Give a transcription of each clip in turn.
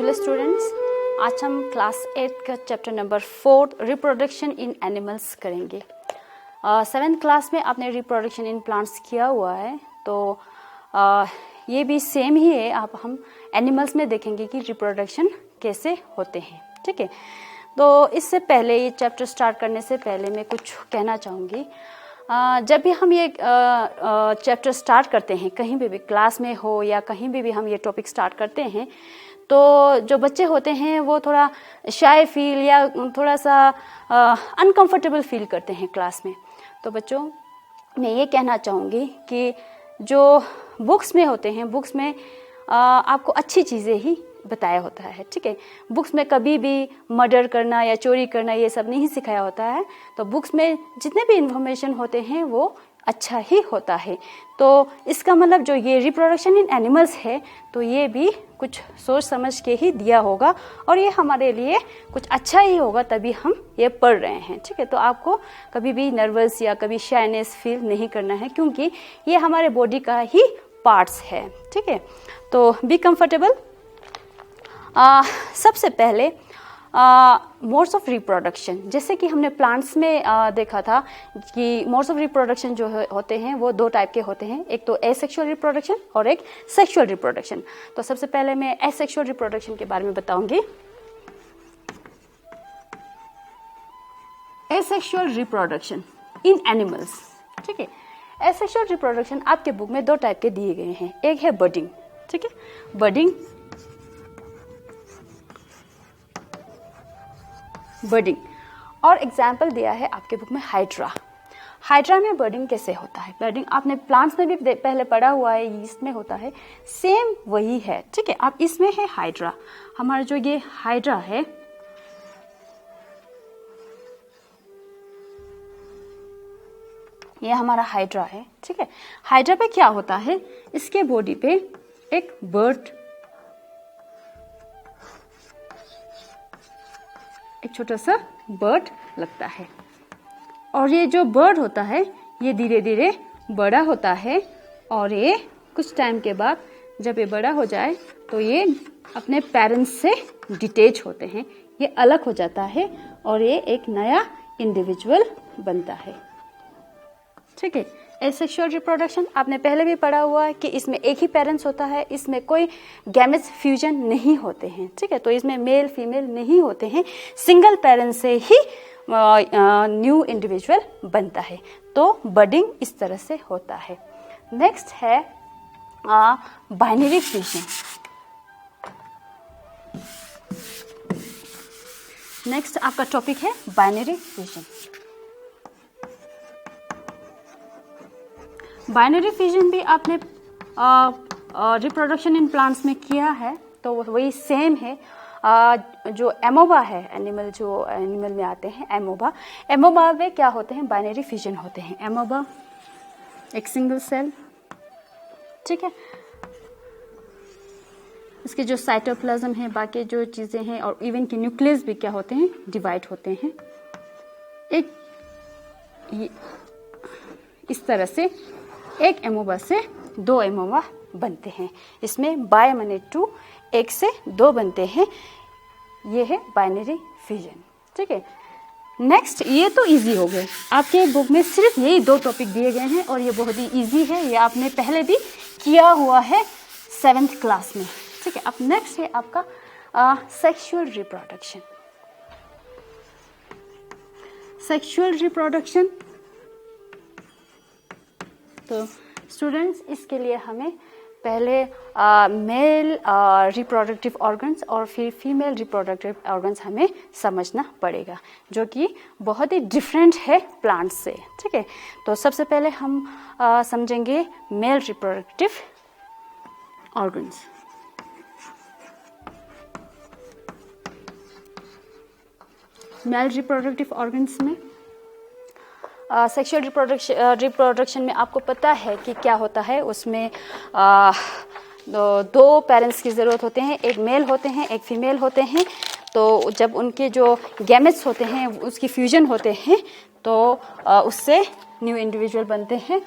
चलिए स्टूडेंट्स, आज हम क्लास 8 का chapter number 4 reproduction in animals करेंगे। 7th क्लास में आपने रिप्रोडक्शन इन प्लांट्स किया हुआ है, तो ये भी सेम ही है। हम एनिमल्स में देखेंगे कि रिप्रोडक्शन कैसे होते हैं। ठीक है, तो इससे पहले ये चैप्टर स्टार्ट करने से पहले मैं कुछ कहना चाहूँगी। जब भी हम ये चैप्टर स्टार्ट करते हैं, कहीं भी क्लास में हो या कहीं भी हम ये टॉपिक स्टार्ट करते हैं, तो जो बच्चे होते हैं वो थोड़ा शाय फील या थोड़ा सा अनकंफर्टेबल फील करते हैं क्लास में। तो बच्चों, मैं ये कहना चाहूँगी कि जो बुक्स में होते हैं, बुक्स में आपको अच्छी चीज़ें ही बताया होता है। ठीक है, बुक्स में कभी भी मर्डर करना या चोरी करना ये सब नहीं सिखाया होता है। तो बुक्स में जितने भी इंफॉर्मेशन होते हैं वो अच्छा ही होता है। तो इसका मतलब जो ये रिप्रोडक्शन इन एनिमल्स है, तो ये भी कुछ सोच समझ के ही दिया होगा और ये हमारे लिए कुछ अच्छा ही होगा, तभी हम ये पढ़ रहे हैं। ठीक है, तो आपको कभी भी नर्वस या कभी शायनेस फील नहीं करना है, क्योंकि ये हमारे बॉडी का ही पार्ट्स है। ठीक है, तो बी कंफर्टेबल। सबसे पहले मोड्स ऑफ रिप्रोडक्शन, जैसे कि हमने प्लांट्स में देखा था कि मोड्स ऑफ रिप्रोडक्शन जो होते हैं वो दो टाइप के होते हैं, एक तो एसेक्सुअल रिप्रोडक्शन और एक सेक्सुअल रिप्रोडक्शन। तो सबसे पहले मैं एसेक्सुअल रिप्रोडक्शन के बारे में बताऊंगी। Asexual reproduction in animals. ठीक है, एसेक्सुअल रिप्रोडक्शन आपके बुक में दो टाइप के दिए गए हैं। एक है बडिंग। ठीक है, बडिंग और एग्जाम्पल दिया है आपके बुक में हाइड्रा। हाइड्रा में बर्डिंग कैसे होता है? बर्डिंग आपने प्लांट्स में भी पहले पढ़ा हुआ है, यीस्ट में होता है, सेम वही है। ठीक है, अब इसमें है हाइड्रा। हमारा जो ये हाइड्रा है, ये हमारा हाइड्रा है। ठीक है, हाइड्रा पे क्या होता है, इसके बॉडी पे एक बर्ड, एक छोटा सा बर्ड लगता है, और ये जो बर्ड होता है ये धीरे धीरे बड़ा होता है, और ये कुछ टाइम के बाद जब ये बड़ा हो जाए तो ये अपने पेरेंट्स से डिटैच होते हैं, ये अलग हो जाता है और ये एक नया इंडिविजुअल बनता है। ठीक है, एसेक्सुअल रिप्रोडक्शन आपने पहले भी पढ़ा हुआ है कि इसमें एक ही पेरेंट्स होता है, इसमें कोई गैमेट्स फ्यूजन नहीं होते हैं। ठीक है, तो इसमें मेल फीमेल नहीं होते हैं, सिंगल पेरेंट से ही न्यू इंडिविजुअल बनता है। तो बडिंग इस तरह से होता है। नेक्स्ट है बाइनरी फ्यूजन। नेक्स्ट आपका टॉपिक है बाइनरी फ्यूजन। बाइनरी फ्यूजन भी आपने रिप्रोडक्शन इन प्लांट्स में किया है, तो वही सेम है। जो एमोबा है, एनिमल जो एनिमल में आते हैं, एमोबा में क्या होते हैं, बाइनरी फ्यूजन होते हैं। एमोबा एक सिंगल सेल। ठीक है, इसके जो साइटोप्लाज्म है, बाकी जो चीजें हैं, और इवन की न्यूक्लियस भी क्या होते हैं, डिवाइड होते हैं। इस तरह से एक एमोबा से दो एमोबा बनते हैं। इसमें बाय मने 2, एक से दो बनते हैं। ये है बाइनरी फ्यूजन। ठीक है, नेक्स्ट, ये तो इजी हो गए। आपके बुक में सिर्फ यही दो टॉपिक दिए गए हैं और ये बहुत ही इजी है, ये आपने पहले भी किया हुआ है 7th क्लास में। ठीक है, अब नेक्स्ट है आपका सेक्सुअल रिप्रोडक्शन। सेक्सुअल रिप्रोडक्शन, तो स्टूडेंट्स, इसके लिए हमें पहले मेल रिप्रोडक्टिव ऑर्गन्स और फिर फीमेल रिप्रोडक्टिव ऑर्गन्स हमें समझना पड़ेगा, जो कि बहुत ही डिफरेंट है प्लांट से। ठीक है, तो सबसे पहले हम समझेंगे male reproductive organs. Male reproductive organs में सेक्सुअल रिप्रोडक्शन में आपको पता है कि क्या होता है। उसमें दो पेरेंट्स की ज़रूरत होते हैं, एक मेल होते हैं, एक फीमेल होते हैं। तो जब उनके जो गैमेट्स होते हैं उसकी फ्यूजन होते हैं, तो उससे न्यू इंडिविजुअल बनते हैं।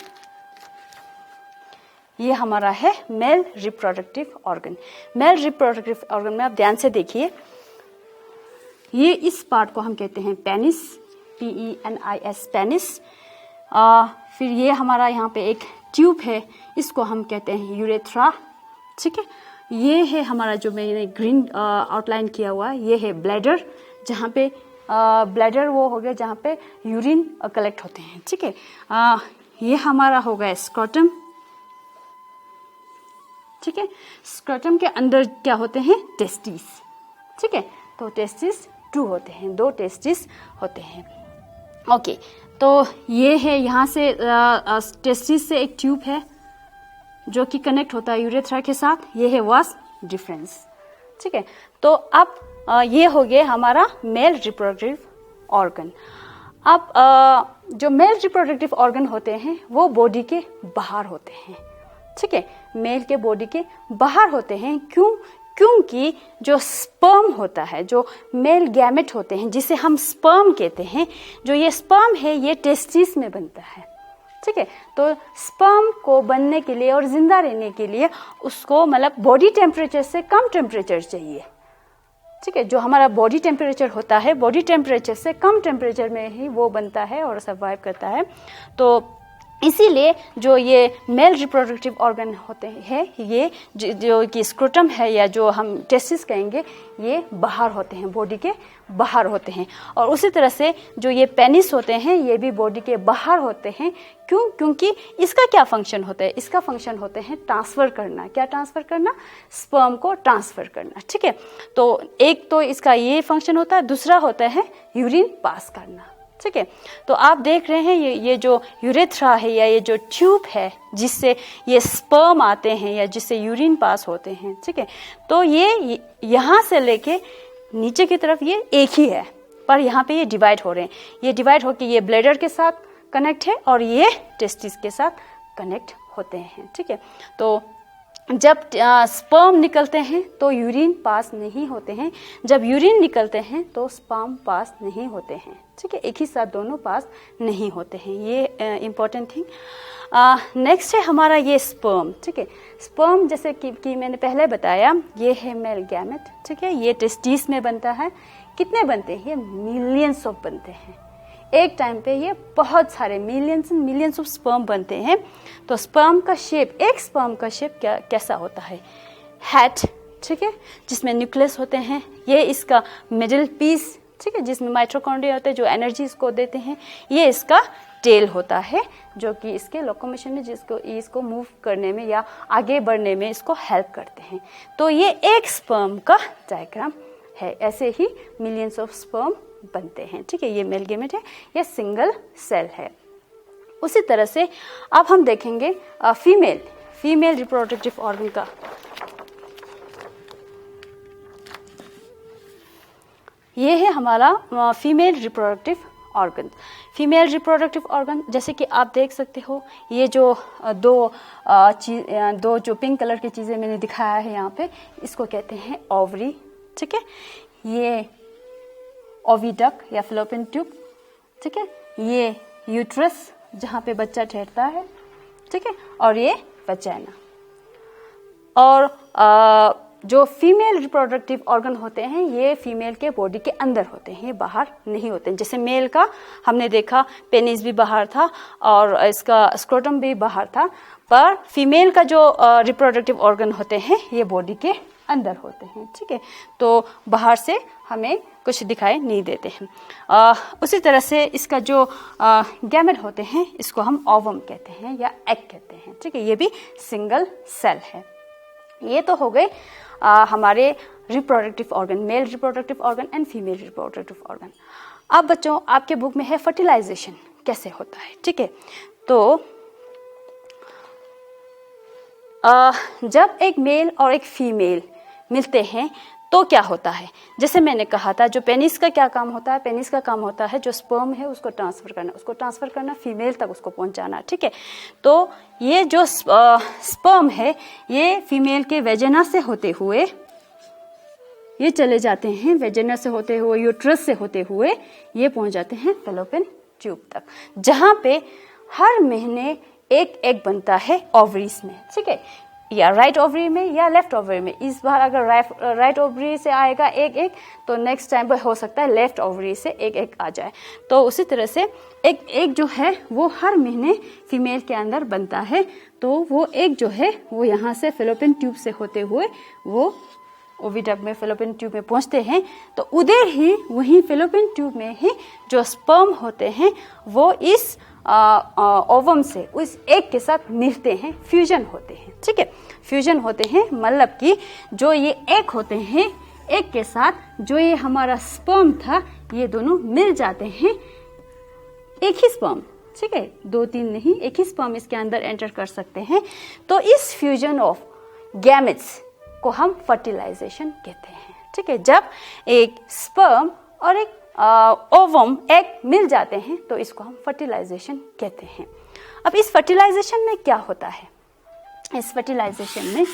ये हमारा है male reproductive organ. Male reproductive organ में आप ध्यान से देखिए, ये इस पार्ट को हम कहते हैं पेनिस, PENIS, पेनिस। फिर ये हमारा यहाँ पे एक ट्यूब है, इसको हम कहते हैं यूरेथ्रा, ठीक है। ये है हमारा जो मैंने ग्रीन आउटलाइन किया हुआ है, ये है ब्लैडर, जहाँ पे ब्लैडर वो हो गया जहाँ पे यूरिन कलेक्ट होते हैं, ठीक है। ये हमारा हो गया स्क्रोटम, ठीक है। स्क्रोटम के अंदर क्या होते हैं, टेस्टिस, ठीक है। तो टेस्टिस 2 होते हैं, 2 टेस्टिस होते हैं। ओके, तो ये है यहाँ से टेस्टिस से एक ट्यूब है जो कि कनेक्ट होता है यूरेथ्रा के साथ, ये है वास डिफरेंस, ठीक है। तो अब ये हो गया हमारा मेल रिप्रोडक्टिव ऑर्गन। अब जो मेल रिप्रोडक्टिव ऑर्गन होते हैं वो बॉडी के बाहर होते हैं, ठीक है। मेल के बॉडी के बाहर होते हैं, क्योंकि जो स्पर्म होता है, जो मेल गैमेट होते हैं जिसे हम स्पर्म कहते हैं, जो ये स्पर्म है ये टेस्टिस में बनता है, ठीक है। तो स्पर्म को बनने के लिए और जिंदा रहने के लिए उसको मतलब बॉडी टेम्परेचर से कम टेम्परेचर चाहिए, ठीक है। जो हमारा बॉडी टेम्परेचर होता है, बॉडी टेम्परेचर से कम टेम्परेचर में ही वो बनता है और सर्वाइव करता है। तो इसीलिए जो ये मेल रिप्रोडक्टिव ऑर्गन होते हैं, ये जो कि स्क्रोटम है या जो हम टेस्टिस कहेंगे, ये बाहर होते हैं, बॉडी के बाहर होते हैं। और उसी तरह से जो ये पेनिस होते हैं, ये भी बॉडी के बाहर होते हैं। क्योंकि इसका क्या फंक्शन होता है, इसका फंक्शन होते हैं ट्रांसफर करना। क्या ट्रांसफर करना, स्पर्म को ट्रांसफर करना, ठीक है। तो एक तो इसका ये फंक्शन होता है, दूसरा होता है यूरिन पास करना, ठीक है। तो आप देख रहे हैं ये जो यूरेथ्रा है या ये जो ट्यूब है जिससे ये स्पर्म आते हैं या जिससे यूरिन पास होते हैं, ठीक है। तो ये यहाँ से लेके नीचे की तरफ ये एक ही है, पर यहाँ पे ये डिवाइड हो रहे हैं। ये डिवाइड होके ये ब्लैडर के साथ कनेक्ट है और ये टेस्टिस के साथ कनेक्ट होते हैं, ठीक है। तो जब स्पर्म निकलते हैं तो यूरिन पास नहीं होते हैं, जब यूरिन निकलते हैं तो स्पर्म पास नहीं होते हैं, ठीक है। एक ही साथ दोनों पास नहीं होते हैं, ये इम्पोर्टेंट थिंग। नेक्स्ट है हमारा ये स्पर्म, ठीक है। स्पर्म जैसे कि मैंने पहले बताया, ये है मेल गैमेट, ठीक है। ये टेस्टिस में बनता है। कितने बनते हैं, ये मिलियंस ऑफ बनते हैं। एक टाइम पे ये बहुत सारे millions and millions of sperm बनते हैं। तो स्पर्म का शेप, एक स्पर्म का शेप कैसा होता है, हैट, ठीक है, जिसमें न्यूक्लियस होते हैं। ये इसका मिडिल पीस, ठीक है, जिसमें माइटोकॉन्ड्रिया होते हैं जो एनर्जी इसको देते हैं। ये इसका टेल होता है जो कि इसके लोकोमोशन में इसको मूव करने में या आगे बढ़ने में इसको हेल्प करते हैं। तो ये एक स्पर्म का डायग्राम है। ऐसे ही मिलियंस ऑफ स्पर्म बनते हैं, ठीक है। ये मेल गैमेट है, ये सिंगल सेल है। उसी तरह से अब हम देखेंगे फीमेल रिप्रोडक्टिव ऑर्गन का। ये है हमारा female reproductive organ. Female reproductive organ जैसे कि आप देख सकते हो, ये जो दो जो पिंक कलर की चीजें मैंने दिखाया है यहाँ पे, इसको कहते हैं ओवरी, ठीक है। ये ओविडक्ट या फैलोपियन ट्यूब, ठीक है। ये यूट्रस जहाँ पे बच्चा ठहरता है, ठीक है। और ये वजाइना। और जो फीमेल रिप्रोडक्टिव ऑर्गन होते हैं ये फीमेल के बॉडी के अंदर होते हैं, ये बाहर नहीं होते हैं। जैसे मेल का हमने देखा पेनिस भी बाहर था और इसका स्क्रोटम भी बाहर था, पर फीमेल का जो रिप्रोडक्टिव ऑर्गन होते हैं ये बॉडी के अंदर होते हैं, ठीक है। तो बाहर से हमें कुछ दिखाई नहीं देते हैं। उसी तरह से इसका जो गैमेट होते हैं इसको हम ओवम कहते हैं या एग कहते हैं, ठीक है। ये भी सिंगल सेल है। ये तो हो गए हमारे reproductive organ, male reproductive organ and female reproductive organ. अब बच्चों आपके बुक में है फर्टिलाइजेशन कैसे होता है, ठीक है। तो जब एक मेल और एक फीमेल मिलते हैं तो क्या होता है, जैसे मैंने कहा था जो पेनिस का क्या काम होता है, पेनिस का काम होता है जो स्पर्म है उसको ट्रांसफर करना फीमेल तक उसको पहुंचाना, ठीक है। तो ये जो स्पर्म है ये फीमेल के वेजिना से होते हुए ये चले जाते हैं, वेजिना से होते हुए यूट्रस से होते हुए ये पहुंच जाते हैं फैलोपियन ट्यूब तक, जहां पे हर महीने एक एग बनता है ओवरीज में, ठीक है, या राइट ओवरी में या लेफ्ट ओवरी में। इस बार अगर राइट ओवरी से आएगा एक एग तो नेक्स्ट टाइम पर हो सकता है लेफ्ट ओवरी से एक एग आ जाए। तो उसी तरह से एक एग जो है वो हर महीने फीमेल के अंदर बनता है। तो वो एग जो है वो यहाँ से फैलोपियन ट्यूब से होते हुए वो ओविडक्ट में फैलोपियन ट्यूब में पहुंचते हैं। तो उधर ही वहीं फैलोपियन ट्यूब में ही जो स्पर्म होते हैं वो इस ओवम से उस एग के साथ मिलते हैं, फ्यूजन होते हैं, ठीक है, फ्यूजन होते हैं, मतलब कि जो ये एग होते हैं, एग के साथ जो ये हमारा स्पर्म था ये दोनों मिल जाते हैं, एक ही स्पर्म, ठीक है, 2-3 नहीं, एक ही स्पर्म इसके अंदर एंटर कर सकते हैं। तो इस फ्यूजन ऑफ गैमेट्स को हम फर्टिलाइजेशन कहते हैं, ठीक है। जब एक स्पर्म और एक ओवम एग मिल जाते हैं तो इसको हम फर्टिलाइजेशन कहते हैं। अब इस फर्टिलाइजेशन में क्या होता है, इस फर्टिलाइजेशन में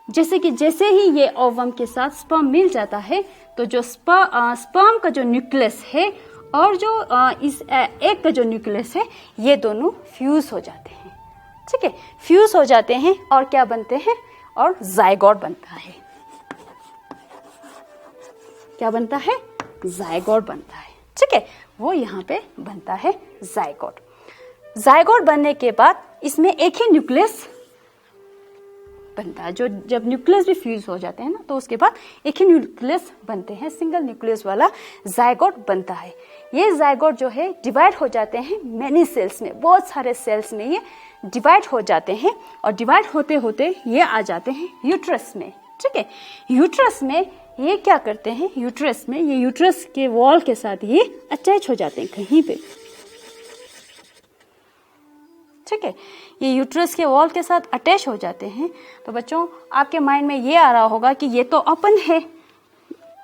जैसे ही ये ओवम के साथ स्पर्म मिल जाता है तो जो स्पर्म का जो न्यूक्लियस है और जो इस एग का जो न्यूक्लियस है ये दोनों फ्यूज हो जाते हैं, ठीक है, फ्यूज हो जाते हैं और क्या बनते हैं, और जायगोट बनता है। क्या बनता है, जायगोट बनता है, ठीक है, वो यहाँ पे बनता है जायगोट। जायगोट बनने के बाद इसमें एक ही न्यूक्लियस बनता है। जो जब न्यूक्लियस भी फ्यूज हो जाते हैं ना तो उसके बाद एक ही न्यूक्लियस बनते हैं, सिंगल न्यूक्लियस वाला जायगोट बनता है। ये जायगोट जो है डिवाइड हो जाते हैं मैनी सेल्स में, बहुत सारे सेल्स में ये डिवाइड हो जाते हैं और डिवाइड होते होते ये आ जाते हैं यूट्रस में, ठीक है। यूट्रस में ये क्या करते हैं, यूट्रस में ये यूट्रस के वॉल के साथ ये अटैच हो जाते हैं कहीं पे, ठीक है, ये यूट्रस के वॉल के साथ अटैच हो जाते हैं। तो बच्चों आपके माइंड में ये आ रहा होगा कि ये तो ओपन है,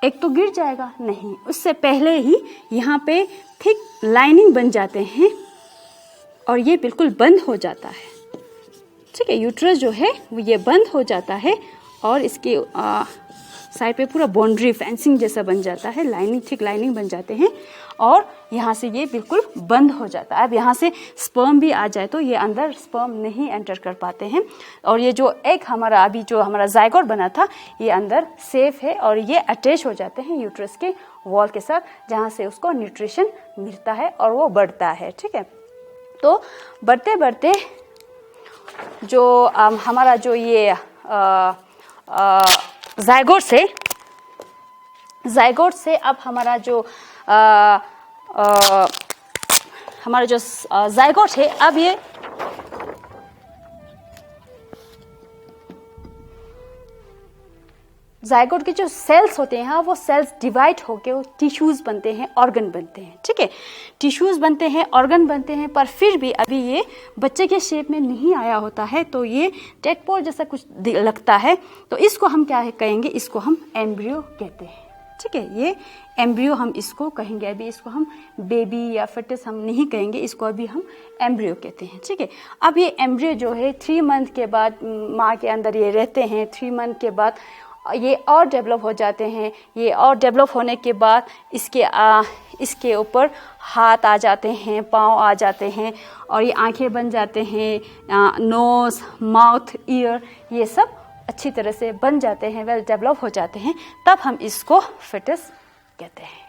एक तो गिर जाएगा, नहीं, उससे पहले ही यहाँ पे थिक लाइनिंग बन जाते हैं और ये बिल्कुल बंद हो जाता है, ठीक है, यूट्रस जो है वो ये बंद हो जाता है और इसके साइड पे पूरा बाउंड्री फेंसिंग जैसा बन जाता है, लाइनिंग, थिक लाइनिंग बन जाते हैं और यहाँ से ये बिल्कुल बंद हो जाता है। अब यहाँ से स्पर्म भी आ जाए तो ये अंदर स्पर्म नहीं एंटर कर पाते हैं और ये जो एग हमारा अभी जो हमारा जायगोट बना था ये अंदर सेफ है और ये अटैच हो जाते हैं यूट्रस के वॉल के साथ, जहाँ से उसको न्यूट्रिशन मिलता है और वो बढ़ता है, ठीक है। तो बढ़ते बढ़ते जो हमारा जो ये जायगोट से अब हमारा जो जायगोट है, अब ये जायगोट के जो सेल्स होते हैं वो सेल्स डिवाइड होके वो टिश्यूज बनते हैं, ऑर्गन बनते हैं, ठीक है, टिश्यूज बनते हैं, ऑर्गन बनते हैं, पर फिर भी अभी ये बच्चे के शेप में नहीं आया होता है, तो ये टेडपोल जैसा कुछ लगता है। तो इसको हम क्या कहेंगे, इसको हम एम्ब्रियो कहते हैं, ठीक है, ये एम्ब्रियो हम इसको कहेंगे। अभी इसको हम बेबी या फिटस हम नहीं कहेंगे, इसको अभी हम एम्ब्रियो कहते हैं, ठीक है। अब ये एम्ब्रियो जो है 3 मंथ के बाद माँ के अंदर ये रहते हैं, 3 मंथ के बाद ये और डेवलप हो जाते हैं। ये और डेवलप होने के बाद इसके ऊपर हाथ आ जाते हैं, पाँव आ जाते हैं और ये आंखें बन जाते हैं, नोज़, माउथ, ईयर, ये सब अच्छी तरह से बन जाते हैं, वेल डेवलप हो जाते हैं, तब हम इसको फिटस कहते हैं,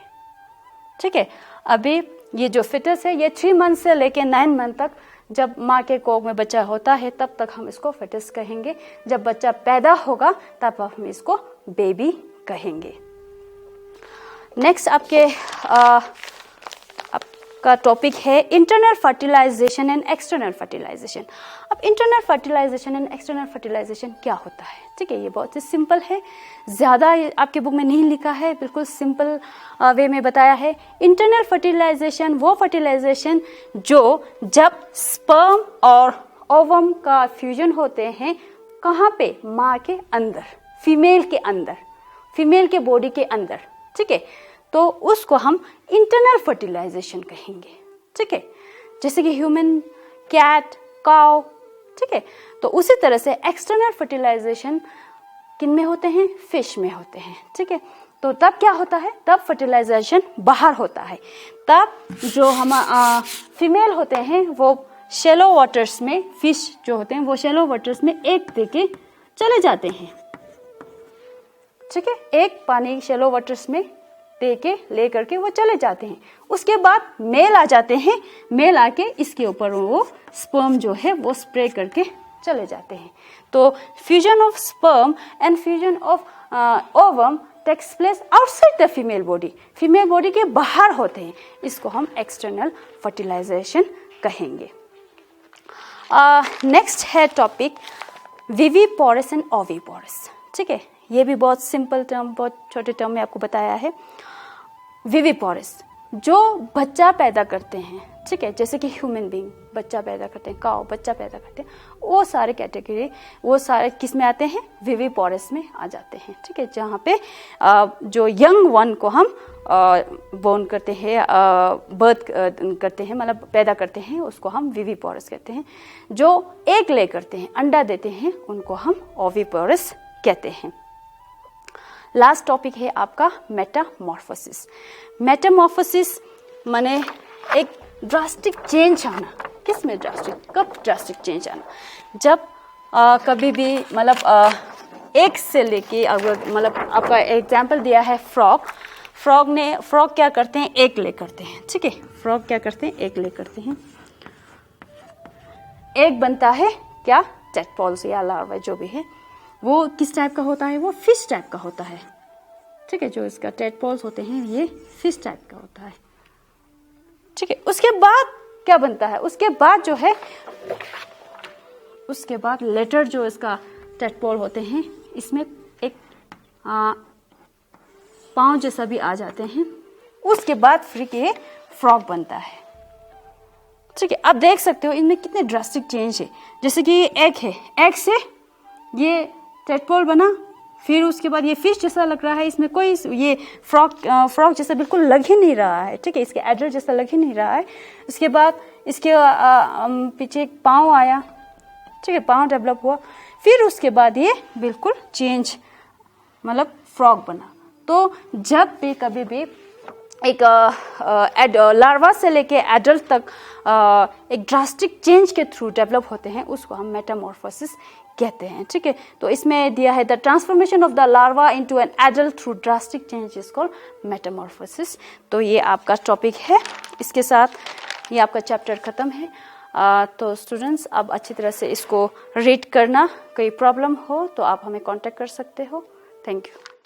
ठीक है। अभी ये जो फिटस है ये 3 मंथ से लेके 9 मंथ तक जब माँ के कोख में बच्चा होता है तब तक हम इसको फिटस कहेंगे। जब बच्चा पैदा होगा तब हम इसको बेबी कहेंगे। नेक्स्ट आपका टॉपिक है internal fertilisation and external fertilisation. अब internal fertilisation and external fertilisation क्या होता है, ठीक है, ये बहुत ही सिंपल है, ज़्यादा आपके बुक में नहीं लिखा है, बिल्कुल सिंपल वे में बताया है। इंटरनल फर्टिलाइजेशन वो फर्टिलाइजेशन जो जब स्पर्म और ओवम का फ्यूजन होते हैं, कहाँ पे, माँ के अंदर, फीमेल के अंदर, फीमेल के बॉडी के अंदर, ठीक है, तो उसको हम इंटरनल फर्टिलाइजेशन कहेंगे, ठीक है, जैसे कि ह्यूमन, कैट, काउ, ठीक है। तो उसी तरह से एक्सटर्नल फर्टिलाइजेशन किन में होते हैं, फिश में होते हैं, ठीक है। तो तब क्या होता है, तब फर्टिलाइजेशन बाहर होता है। तब जो हम फीमेल होते हैं वो शैलो वाटर्स में, फिश जो होते हैं वो शैलो वाटर्स में एग देके चले जाते हैं, ठीक है। एक पानी शैलो वाटर्स में दे के ले करके वो चले जाते हैं। उसके बाद मेल आ जाते हैं, मेल आके इसके ऊपर वो स्पर्म जो है वो स्प्रे करके चले जाते हैं। तो fusion of sperm and fusion of ovum takes place outside the female body, female body के बाहर होते हैं। इसको हम एक्सटर्नल फर्टिलाइजेशन कहेंगे। नेक्स्ट है टॉपिक विविपोरस एंड ओविपोरस, ठीक है। ये भी बहुत सिंपल टर्म, बहुत छोटे टर्म में आपको बताया है। विविपोरस जो बच्चा पैदा करते हैं, ठीक है, जैसे कि ह्यूमन बीइंग बच्चा पैदा करते हैं, काऊ बच्चा पैदा करते हैं, वो सारे कैटेगरी वो सारे किस में आते हैं, विविपोरस में आ जाते हैं, ठीक है। जहाँ पे जो यंग वन को हम बोर्न करते हैं, बर्थ करते हैं, मतलब पैदा करते हैं, उसको हम विविपोरस कहते हैं। जो एग ले करते हैं, अंडा देते हैं, उनको हम ओविपोरस कहते हैं। लास्ट टॉपिक है आपका मेटामॉर्फोसिस। मेटामॉर्फोसिस माने एक ड्रास्टिक चेंज आना। किसमें ड्रास्टिक, कब ड्रास्टिक चेंज आना, जब कभी भी मतलब एक से लेके, अगर मतलब आपका एग्जाम्पल दिया है फ्रॉग क्या करते हैं, एक ले करते हैं, ठीक है। फ्रॉग क्या करते हैं, एक ले करते हैं, एक बनता है क्या, टेडपोल्स या लार्वा जो भी है, वो किस टाइप का होता है, वो फिश टाइप का होता है, ठीक है। जो इसका टेडपोल्स होते हैं ये फिश टाइप का होता है, ठीक है। उसके बाद क्या बनता है, उसके बाद जो है, उसके बाद लेटर जो इसका टेडपोल होते हैं, इसमें एक पांव जैसा भी आ जाते हैं। उसके बाद फिर ये फ्रॉग बनता है, ठीक है। आप देख सकते हो इनमें कितने ड्रास्टिक चेंज है। जैसे कि ये एग है, एग से ये टेडपोल बना, फिर उसके बाद ये फिश जैसा लग रहा है, इसमें कोई ये फ्रॉग जैसा बिल्कुल लग ही नहीं रहा है, ठीक है। इसके एडल्ट जैसा लग ही नहीं रहा है। उसके बाद इसके पीछे एक पाँव आया, ठीक है, पाँव डेवलप हुआ, फिर उसके बाद ये बिल्कुल चेंज मतलब फ्रॉग बना। तो जब भी कभी भी एक लार्वा से लेके एडल्ट तक एक ड्रास्टिक चेंज के थ्रू डेवलप होते हैं, उसको हम मेटामॉर्फोसिस कहते हैं, ठीक है। तो इसमें दिया है the transformation of the larva into an adult through drastic change is called Metamorphosis. तो ये आपका टॉपिक है, इसके साथ ये आपका चैप्टर खत्म है। तो स्टूडेंट्स अब अच्छी तरह से इसको रीड करना, कोई प्रॉब्लम हो तो आप हमें कांटेक्ट कर सकते हो। Thank you.